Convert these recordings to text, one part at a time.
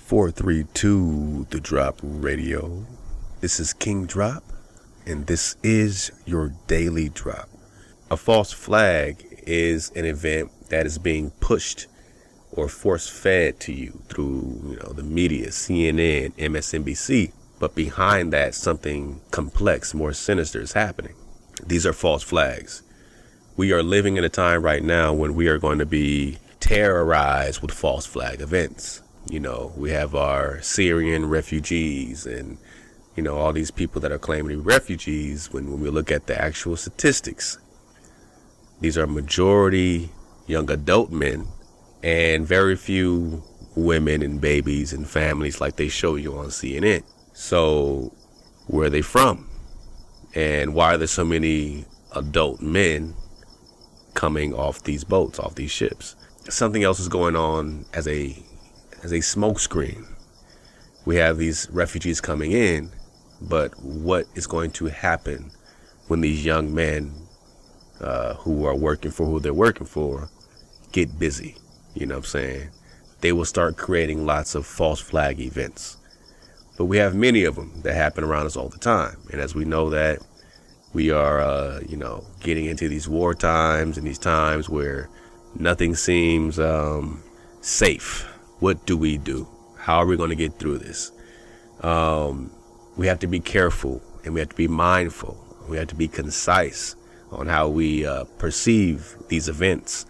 432 The Drop Radio. This is King Drop, and this is your daily drop. A false flag is an event that is being pushed or force-fed to you through, the media, CNN, MSNBC. But behind that, something complex, more sinister is happening. These are false flags. We are living in a time right now when we are going to be terrorized with false flag events. We have our Syrian refugees and, all these people that are claiming to be refugees. When we look at the actual statistics, these are majority young adult men and very few women and babies and families like they show you on CNN. So where are they from? And why are there so many adult men coming off these boats, off these ships? Something else is going on as a smoke screen. We have these refugees coming in, but what is going to happen when these young men who are working for who they're working for get busy? They will start creating lots of false flag events. But we have many of them that happen around us all the time. And as we know that we are, getting into these war times and these times where nothing seems safe. What do we do? How are we going to get through this? We have to be careful, and we have to be mindful. We have to be concise on how we perceive these events.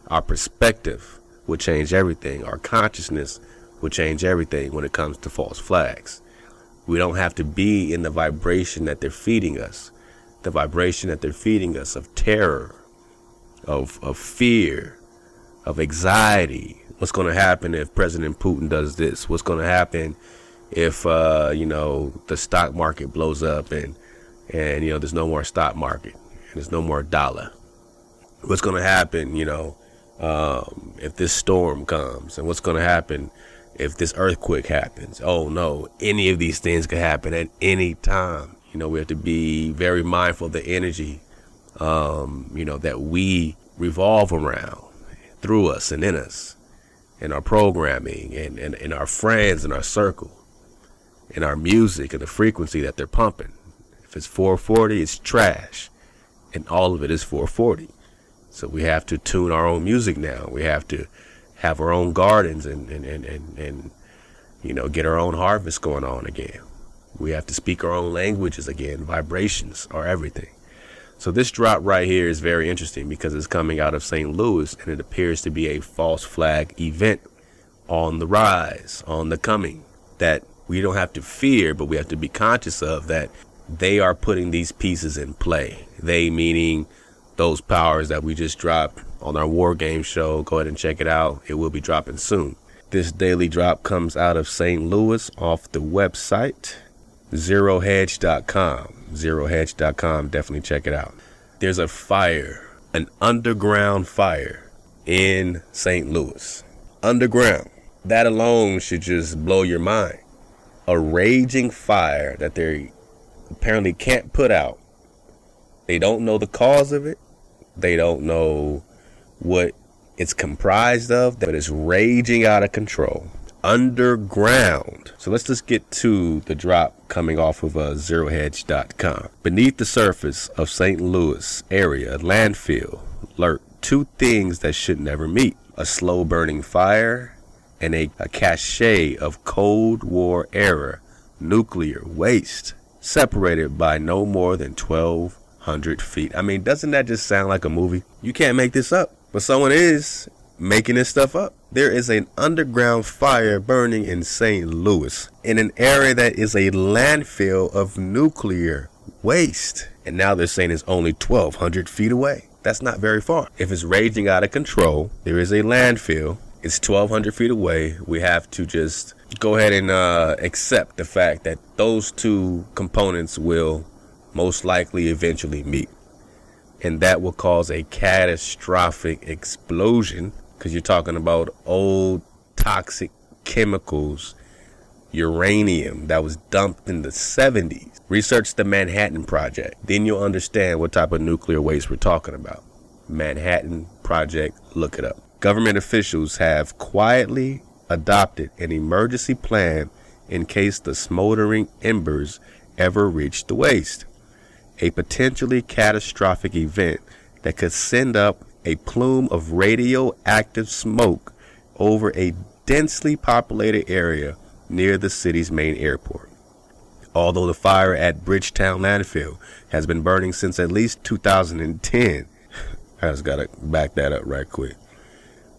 Our perspective will change everything. Our consciousness will change everything when it comes to false flags. We don't have to be in the vibration that they're feeding us. The vibration that they're feeding us of terror, of fear, of anxiety. What's going to happen if President Putin does this? What's going to happen if, the stock market blows up and there's no more stock market and there's no more dollar? What's going to happen, if this storm comes? And what's going to happen if this earthquake happens? Oh, no, any of these things could happen at any time. We have to be very mindful of the energy, that we revolve around through us and in us. In our programming and our friends in our circle, in our music and the frequency that they're pumping. If it's 440, it's trash, and all of it is 440. So we have to tune our own music now. We have to have our own gardens and get our own harvest going on again. We have to speak our own languages again. Vibrations are everything. So this drop right here is very interesting because it's coming out of St. Louis, and it appears to be a false flag event on the rise, on the coming, that we don't have to fear, but we have to be conscious of that they are putting these pieces in play. They meaning those powers that we just dropped on our War Game show. Go ahead and check it out. It will be dropping soon. This daily drop comes out of St. Louis off the website zerohedge.com. zerohedge.com. Definitely check it out. There's a fire, an underground fire in St. Louis. Underground. That alone should just blow your mind. A raging fire that they apparently can't put out. They don't know the cause of it. They don't know what it's comprised of, but it's raging out of control. Underground. So let's just get to the drop coming off of zerohedge.com. Beneath the surface of St. Louis area landfill lurk two things that should never meet: a slow burning fire and a cache of Cold War era nuclear waste separated by no more than 1,200 feet. I mean, doesn't that just sound like a movie? You can't make this up, but someone is making this stuff up. There is an underground fire burning in St. Louis in an area that is a landfill of nuclear waste. And now they're saying it's only 1,200 feet away. That's not very far. If it's raging out of control, there is a landfill. It's 1,200 feet away. We have to just go ahead and accept the fact that those two components will most likely eventually meet. And that will cause a catastrophic explosion, because you're talking about old toxic chemicals, uranium that was dumped in the 70s. Research the Manhattan Project. Then you'll understand what type of nuclear waste we're talking about. Manhattan Project, look it up. Government officials have quietly adopted an emergency plan in case the smoldering embers ever reached the waste. A potentially catastrophic event that could send up a plume of radioactive smoke over a densely populated area near the city's main airport. Although the fire at Bridgetown landfill has been burning since at least 2010, I just gotta back that up right quick.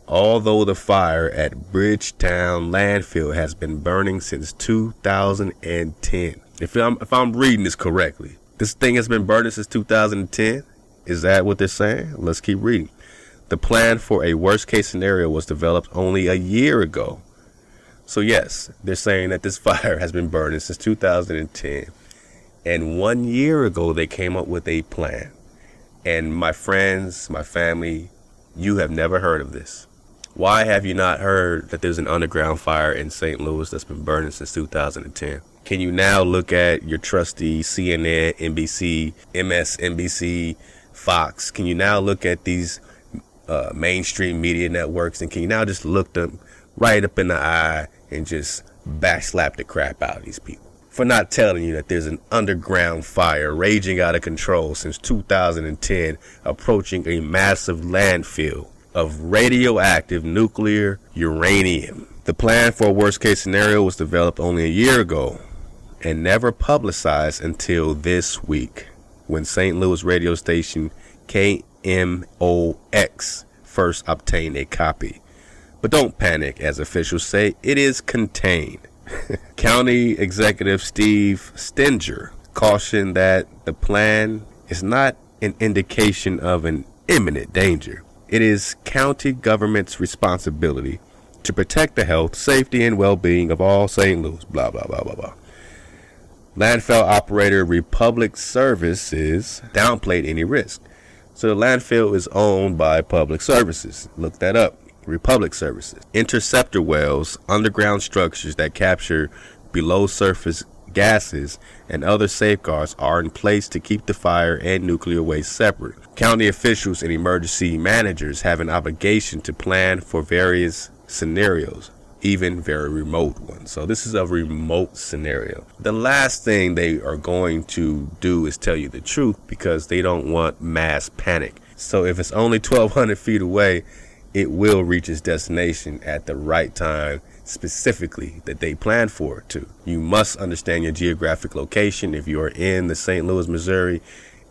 Although the fire at Bridgetown landfill has been burning since 2010. If I'm reading this correctly, this thing has been burning since 2010? Is that what they're saying? Let's keep reading. The plan for a worst case scenario was developed only a year ago. So yes, they're saying that this fire has been burning since 2010. And 1 year ago, they came up with a plan. And my friends, my family, you have never heard of this. Why have you not heard that there's an underground fire in St. Louis that's been burning since 2010? Can you now look at your trusty CNN, NBC, MSNBC, Fox? Can you now look at these mainstream media networks, and can you now just look them right up in the eye and just backslap the crap out of these people for not telling you that there's an underground fire raging out of control since 2010, approaching a massive landfill of radioactive nuclear uranium? The plan for a worst case scenario was developed only a year ago and never publicized until this week, when St. Louis radio station KMOX first obtained a copy. But don't panic, as officials say, it is contained. County Executive Steve Stenger cautioned that the plan is not an indication of an imminent danger. It is county government's responsibility to protect the health, safety, and well-being of all St. Louis, blah, blah, blah, blah, blah. Landfill operator Republic Services downplayed any risk. So the landfill is owned by Public Services. Look that up. Republic Services. Interceptor wells, underground structures that capture below surface gases, and other safeguards are in place to keep the fire and nuclear waste separate. County officials and emergency managers have an obligation to plan for various scenarios, even very remote ones. So this is a remote scenario. The last thing they are going to do is tell you the truth, because they don't want mass panic. So if it's only 1,200 feet away, it will reach its destination at the right time, specifically that they plan for it to. You must understand your geographic location if you are in the St. Louis, Missouri,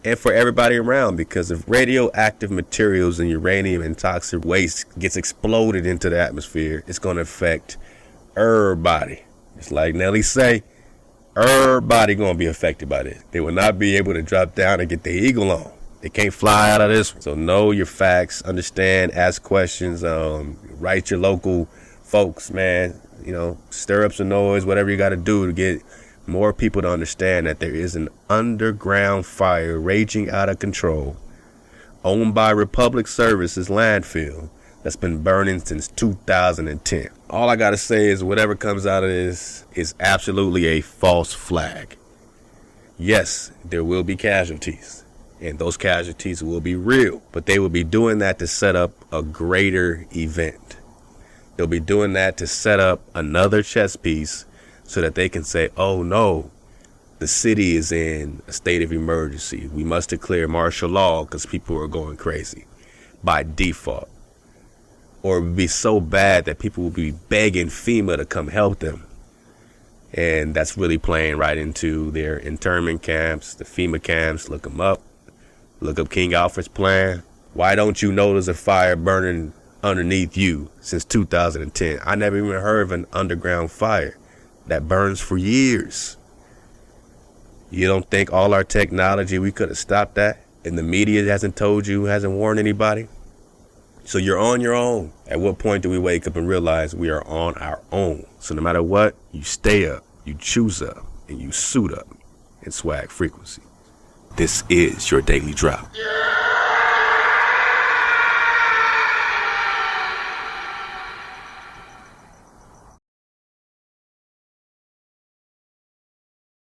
and for everybody around, because if radioactive materials and uranium and toxic waste gets exploded into the atmosphere, it's going to affect everybody. It's like Nelly say, everybody going to be affected by this. They will not be able to drop down and get the eagle on. They can't fly out of this. So know your facts, understand, ask questions, write your local folks, man, stir up some noise, whatever you got to do to get more people to understand that there is an underground fire raging out of control, owned by Republic Services landfill, that's been burning since 2010. All I got to say is whatever comes out of this is absolutely a false flag. Yes, there will be casualties. And those casualties will be real, but they will be doing that to set up a greater event. They'll be doing that to set up another chess piece so that they can say, oh no, the city is in a state of emergency. We must declare martial law because people are going crazy by default. Or it would be so bad that people will be begging FEMA to come help them. And that's really playing right into their internment camps, the FEMA camps. Look them up. Look up King Alfred's plan. Why don't you know there's a fire burning underneath you since 2010? I never even heard of an underground fire that burns for years. You don't think all our technology, we could have stopped that? And the media hasn't told you, hasn't warned anybody? So you're on your own. At what point do we wake up and realize we are on our own? So no matter what, you stay up, you choose up, and you suit up in swag frequency. This is your daily drop.